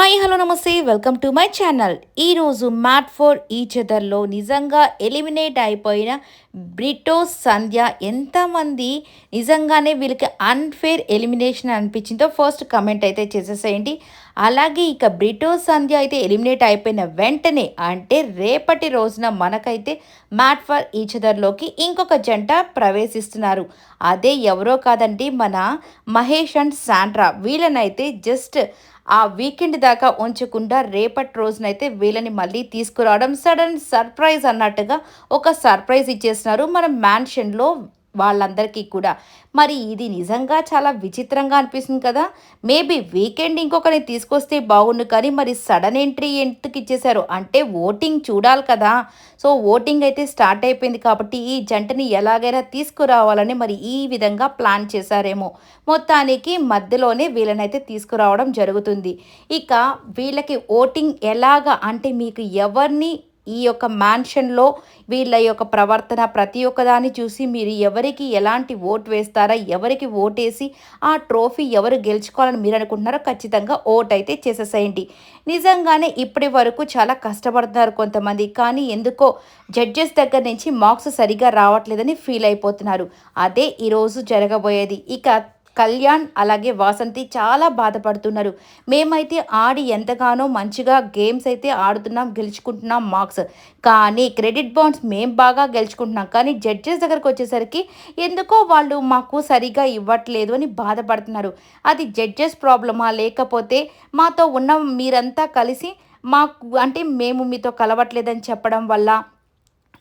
Hi hello నమస్తే welcome to my channel. ఈరోజు made for each అదర్లో నిజంగా ఎలిమినేట్ అయిపోయిన బ్రిటో సంధ్య ఎంతమంది నిజంగానే వీళ్ళకి అన్ఫేర్ ఎలిమినేషన్ అనిపించిందో ఫస్ట్ కమెంట్ అయితే చేసేసేయండి. అలాగే ఇక బ్రిటో సంధ్య అయితే ఎలిమినేట్ అయిపోయిన వెంటనే అంటే రేపటి రోజున మనకైతే మ్యాట్ ఫర్ ఈచ్ అదర్లోకి ఇంకొక జంట ప్రవేశిస్తున్నారు. అదే ఎవరో కాదండి, మన మహేష్ అండ్ శాండ్రా. వీళ్ళనైతే జస్ట్ ఆ వీకెండ్ దాకా ఉంచకుండా రేపటి రోజునైతే వీళ్ళని మళ్ళీ తీసుకురావడం సడన్ సర్ప్రైజ్ అన్నట్టుగా ఒక సర్ప్రైజ్ ఇచ్చేస్తున్నారు మన మ్యాన్షన్లో వాళ్ళందరికీ కూడా. మరి ఇది నిజంగా చాలా విచిత్రంగా అనిపిస్తుంది కదా. మేబీ వీకెండ్ ఇంకొకరిని తీసుకొస్తే బాగుండు, కానీ మరి సడన్ ఎంట్రీ ఎందుకు ఇచ్చేశారు అంటే ఓటింగ్ చూడాలి కదా. సో ఓటింగ్ అయితే స్టార్ట్ అయిపోయింది కాబట్టి ఈ జంటని ఎలాగైనా తీసుకురావాలని మరి ఈ విధంగా ప్లాన్ చేశారేమో. మొత్తానికి మధ్యలోనే వీళ్ళనైతే తీసుకురావడం జరుగుతుంది. ఇక వీళ్ళకి ఓటింగ్ ఎలాగా అంటే మీకు ఎవరిని ఈ యొక్క మ్యాన్షన్లో వీళ్ళ యొక్క ప్రవర్తన ప్రతి ఒక్కదాన్ని చూసి మీరు ఎవరికి ఎలాంటి ఓట్ వేస్తారా, ఎవరికి ఓటేసి ఆ ట్రోఫీ ఎవరు గెలుచుకోవాలని మీరు అనుకుంటున్నారో ఖచ్చితంగా ఓట్ అయితే చేసేసేయండి. నిజంగానే ఇప్పటి వరకు చాలా కష్టపడుతున్నారు కొంతమంది, కానీ ఎందుకో జడ్జెస్ దగ్గర నుంచి మార్క్స్ సరిగా రావట్లేదని ఫీల్ అయిపోతున్నారు. అదే ఈరోజు జరగబోయేది. ఇక కళ్యాణ్ అలాగే వాసంతి చాలా బాధపడుతున్నారు. మేమైతే ఆడి ఎంతగానో మంచిగా గేమ్స్ అయితే ఆడుతున్నాం, గెలుచుకుంటున్నాం మార్క్స్, కానీ క్రెడిట్ బాండ్స్ మేము బాగా గెలుచుకుంటున్నాం, కానీ జడ్జెస్ దగ్గరకు వచ్చేసరికి ఎందుకో వాళ్ళు మాకు సరిగా ఇవ్వట్లేదు అని బాధపడుతున్నారు. అది జడ్జెస్ ప్రాబ్లమా, లేకపోతే మాతో ఉన్న మీరంతా కలిసి మాకు అంటే మేము మీతో కలవట్లేదని చెప్పడం వల్ల,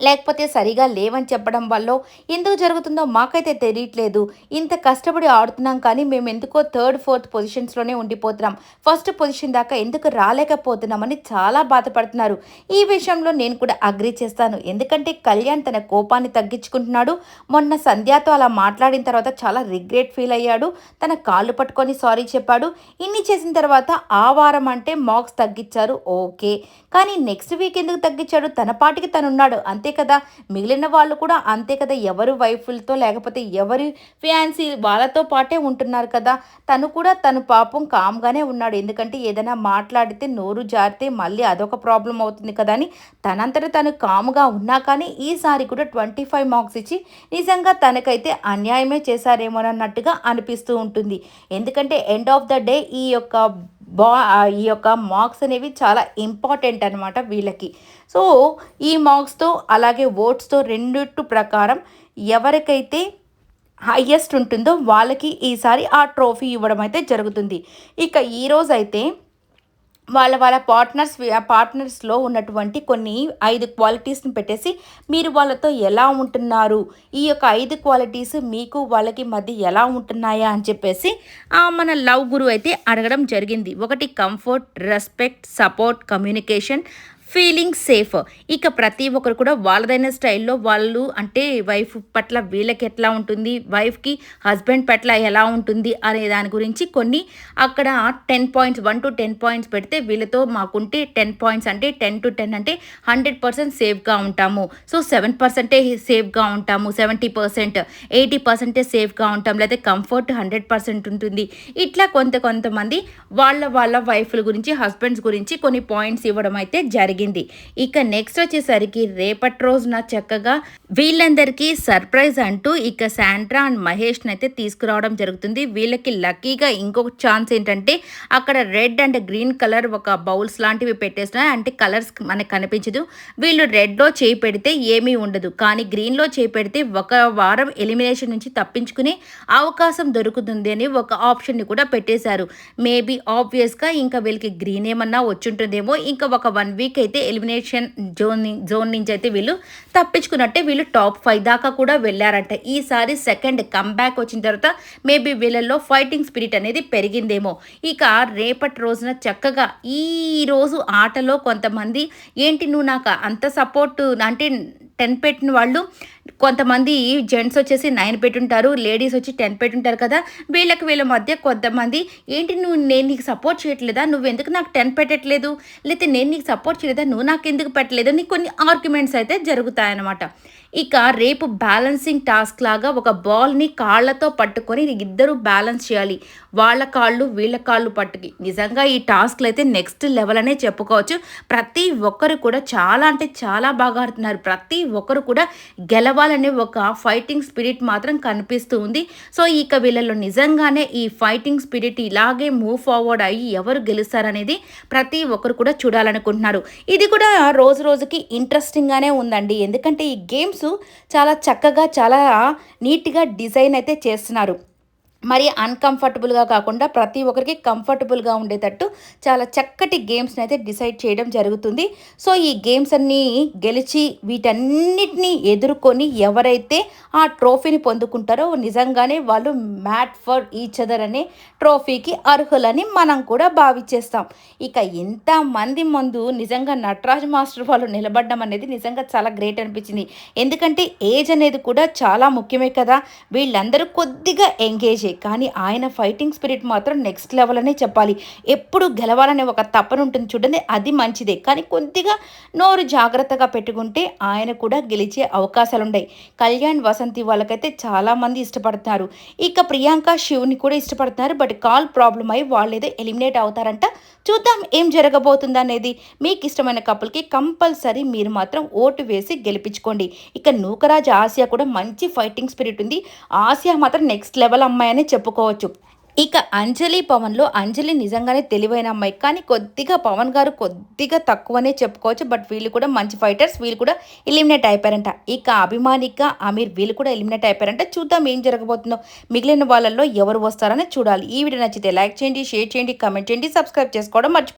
లేకపోతే సరిగా లేవని చెప్పడం వల్ల ఎందుకు జరుగుతుందో మాకైతే తెలియట్లేదు. ఇంత కష్టపడి ఆడుతున్నాం కానీ మేము ఎందుకో థర్డ్ ఫోర్త్ పొజిషన్స్లోనే ఉండిపోతున్నాం, ఫస్ట్ పొజిషన్ దాకా ఎందుకు రాలేకపోతున్నామని చాలా బాధపడుతున్నారు. ఈ విషయంలో నేను కూడా అగ్రీ చేస్తాను. ఎందుకంటే కళ్యాణ్ తన కోపాన్ని తగ్గించుకుంటున్నాడు. మొన్న సంధ్యాతో అలా మాట్లాడిన తర్వాత చాలా రిగ్రెట్ ఫీల్ అయ్యాడు. తన కాళ్ళు పట్టుకొని సారీ చెప్పాడు. ఇన్ని చేసిన తర్వాత ఆ వారం అంటే మార్క్స్ తగ్గించారు ఓకే, కానీ నెక్స్ట్ వీక్ ఎందుకు తగ్గించాడు? తన పాటికి తనున్నాడు అంతే కదా. మిగిలిన వాళ్ళు కూడా అంతే కదా, ఎవరు వైఫులతో లేకపోతే ఎవరి ఫ్యాన్సీ వాళ్ళతో పాటే ఉంటున్నారు కదా. తను కూడా తను పాపం కామ్గానే ఉన్నాడు. ఎందుకంటే ఏదైనా మాట్లాడితే నోరు జారితే మళ్ళీ అదొక ప్రాబ్లం అవుతుంది కదా అని తనంతట తను కామ్గా ఉన్నా, కానీ ఈసారి కూడా 25 మార్క్స్ ఇచ్చి నిజంగా తనకైతే అన్యాయమే చేశారేమోనన్నట్టుగా అనిపిస్తూ ఉంటుంది. ఎందుకంటే ఎండ్ ఆఫ్ ద డే ఈ యొక్క మార్క్స్ అనేవి చాలా ఇంపార్టెంట్ అనమాట వీళ్ళకి. సో ఈ మార్క్స్తో అలాగే ఓట్స్తో రెండిట్టు ప్రకారం ఎవరికైతే హయ్యెస్ట్ ఉంటుందో వాళ్ళకి ఈసారి ఆ ట్రోఫీ ఇవ్వడం అయితే జరుగుతుంది. ఇక ఈరోజైతే వాళ్ళ పార్ట్నర్స్లో ఉన్నటువంటి కొన్ని 5 క్వాలిటీస్ని పెట్టేసి మీరు వాళ్ళతో ఎలా ఉంటున్నారు, ఈ యొక్క 5 క్వాలిటీస్ మీకు వాళ్ళకి మధ్య ఎలా ఉంటున్నాయా అని చెప్పేసి మన లవ్ గురు అయితే అడగడం జరిగింది. ఒకటి comfort, respect, support, communication, feeling safe. ఇక ప్రతి ఒక్కరు కూడా వాళ్ళదైన స్టైల్లో వాళ్ళు అంటే వైఫ్ పట్ల వీళ్ళకి ఎట్లా ఉంటుంది, వైఫ్కి హస్బెండ్ పట్ల ఎలా ఉంటుంది అనే దాని గురించి కొన్ని అక్కడ 10 పాయింట్స్ 1 to 10 పాయింట్స్ పెడితే వీళ్ళతో మాకుంటే 10 పాయింట్స్ అంటే 10 to 10 అంటే 100% సేఫ్గా ఉంటాము. సో 7% సేఫ్గా ఉంటాము, 70%, 80% సేఫ్గా ఉంటాం, లేదా కంఫర్ట్ 100% ఉంటుంది. ఇట్లా కొంతమంది వాళ్ళ వైఫ్ల గురించి హస్బెండ్స్ గురించి కొన్ని పాయింట్స్ ఇవ్వడం అయితే జరిగింది. ఇక నెక్స్ట్ వచ్చేసరికి రేపటి రోజున చక్కగా వీళ్ళందరికీ సర్ప్రైజ్ అంటూ ఇక శాండ్రా అండ్ మహేష్ని అయితే తీసుకురావడం జరుగుతుంది. వీళ్ళకి లక్కీగా ఇంకొక ఛాన్స్ ఏంటంటే అక్కడ రెడ్ అండ్ గ్రీన్ కలర్ ఒక బౌల్స్ లాంటివి పెట్టేస్తున్నారు. అంటే కలర్స్ మనకు కనిపించదు. వీళ్ళు రెడ్లో చేయి పెడితే ఏమీ ఉండదు, కానీ గ్రీన్లో చేయి పెడితే ఒక వారం ఎలిమినేషన్ నుంచి తప్పించుకునే అవకాశం దొరుకుతుంది అని ఒక ఆప్షన్ని కూడా పెట్టేశారు. మేబీ ఆబ్వియస్గా ఇంకా వీళ్ళకి గ్రీన్ ఏమన్నా వచ్చుంటుందేమో. ఇంకా ఒక 1 వీక్ అయితే ఎలిమినేషన్ జోన్ నుంచి అయితే వీళ్ళు తప్పించుకున్నట్టే. వీళ్ళు టాప్ 5 దాకా కూడా వెళ్ళారంట. ఈసారి సెకండ్ కంబ్యాక్ వచ్చిన తర్వాత మేబీ వీళ్ళల్లో ఫైటింగ్ స్పిరిట్ అనేది పెరిగిందేమో. ఇక రేపటి రోజున చక్కగా ఈ రోజు ఆటలో కొంతమంది ఏంటి నువ్వు నాకు అంత సపోర్టు అంటే 10 పెట్టిన వాళ్ళు కొంతమంది జెంట్స్ వచ్చేసి 9 పెట్టుంటారు. లేడీస్ వచ్చి 10 పెట్టుంటారు కదా! వీళ్ళ మధ్య కొంతమంది ఏంటి నేను నీకు సపోర్ట్ చేయట్లేదా? నువ్వెందుకు నాకు 10 పెట్టట్లేదు? లేతే నేను నీకు సపోర్ట్ చేయలేదా? నువ్వు నాకెందుకు పెట్టలేదు? అని కొన్ని ఆర్గ్యుమెంట్స్ అయితే జరుగుతాయన్నమాట. ఇక రేపు బ్యాలెన్సింగ్ టాస్క్ లాగా ఒక బాల్‌ని కాళ్ళతో పట్టుకొని ఇద్దరు బ్యాలెన్స్ చేయాలి. వాళ్ళ కాళ్ళు, వీళ్ళ కాళ్ళు పట్టుకి. నిజంగా ఈ టాస్క్‌లయితే నెక్స్ట్ లెవెల్ అనే చెప్పుకోవచ్చు. ప్రతి ఒక్కరు కూడా చాలా అంటే చాలా బాగా ఆడుతున్నారు. ప్రతి ఒక్కరు కూడా గెలవాలనే ఒక ఫైటింగ్ స్పిరిట్ మాత్రం కనిపిస్తూ ఉంది. సో, ఇక వీళ్ళలో నిజంగానే ఈ ఫైటింగ్ స్పిరిట్ ఇలాగే మూవ్ ఫార్వర్డ్ అయ్యి ఎవరు గెలుస్తారనేది ప్రతి ఒక్కరు కూడా చూడాలనుకుంటున్నారు. ఇది కూడా రోజు రోజుకి ఇంట్రెస్టింగ్‌గానే ఉందండి. ఎందుకంటే ఈ గేమ్స్ చాలా చక్కగా, చాలా నీట్‌గా డిజైన్ అయితే చేస్తున్నారు. మరి అన్‌కంఫర్టబుల్‌గా కాకుండా ప్రతి ఒక్కరికి కంఫర్టబుల్‌గా ఉండేటట్టు చాలా చక్కటి గేమ్స్‌ని అయితే డిసైడ్ చేయడం జరుగుతుంది. సో, ఈ గేమ్స్ అన్నీ గెలిచి వీటన్నిటిని ఎదుర్కొని ఎవరైతే ఆ ట్రోఫీని పొందుకుంటారో నిజంగానే వాళ్ళు మ్యాట్ ఫర్ ఈచ్ అదర్ అనే ట్రోఫీకి అర్హులని మనం కూడా భావించేస్తాం. ఇక ఎంతమంది ముందు నిజంగా నటరాజ్ మాస్టర్ వాళ్ళు నిలబడడం అనేది నిజంగా చాలా గ్రేట్ అనిపించింది. ఎందుకంటే ఏజ్ అనేది కూడా చాలా ముఖ్యమే కదా! వీళ్ళందరూ కొద్దిగా ఎంగేజే. కానీ ఆయన ఫైటింగ్ స్పిరిట్ మాత్రం నెక్స్ట్ లెవెల్ అనే చెప్పాలి. ఎప్పుడు గెలవాలనే ఒక తపన ఉంటుంది చూడండి, అది మంచిదే. కానీ కొద్దిగా నోరు జాగ్రత్తగా పెట్టుకుంటే ఆయన కూడా గెలిచే అవకాశాలుంటాయి. కళ్యాణ్, వసంతి వాళ్ళకైతే చాలామంది ఇష్టపడుతున్నారు. ఇక ప్రియాంక, శివ్‌ని కూడా ఇష్టపడుతున్నారు. బట్ కాల్ ప్రాబ్లమ్ అయ్యి వాళ్ళేదో ఎలిమినేట్ అవుతారంట. చూద్దాం ఏం జరగబోతుందనేది. మీకు ఇష్టమైన కపుల్‌కి కంపల్సరీ మీరు మాత్రం ఓటు వేసి గెలిపించుకోండి. ఇక నూకరాజ్, ఆసియా కూడా మంచి ఫైటింగ్ స్పిరిట్ ఉంది. ఆసియా మాత్రం నెక్స్ట్ లెవెల్ అమ్మాయి అనే చెప్పుకోవచ్చు. ఇక అంజలి, పవన్‌లో అంజలి నిజంగానే తెలివైన అమ్మాయి. కానీ కొద్దిగా పవన్ గారు కొద్దిగా తక్కువనే చెప్పుకోవచ్చు. బట్ వీళ్ళు కూడా మంచి ఫైటర్స్. వీళ్ళు కూడా ఎలిమినేట్ అయిపోయారంట. ఇక అభిమానిక, అమీర్ వీళ్ళు కూడా ఎలిమినేట్ అయిపోయారంట. చూద్దాం ఏం జరగబోతుందో. మిగిలిన వాళ్ళల్లో ఎవరు వస్తారని చూడాలి. ఈ వీడియో నచ్చితే లైక్ చేయండి, షేర్ చేయండి, కామెంట్ చేయండి, సబ్స్క్రైబ్ చేసుకోవడం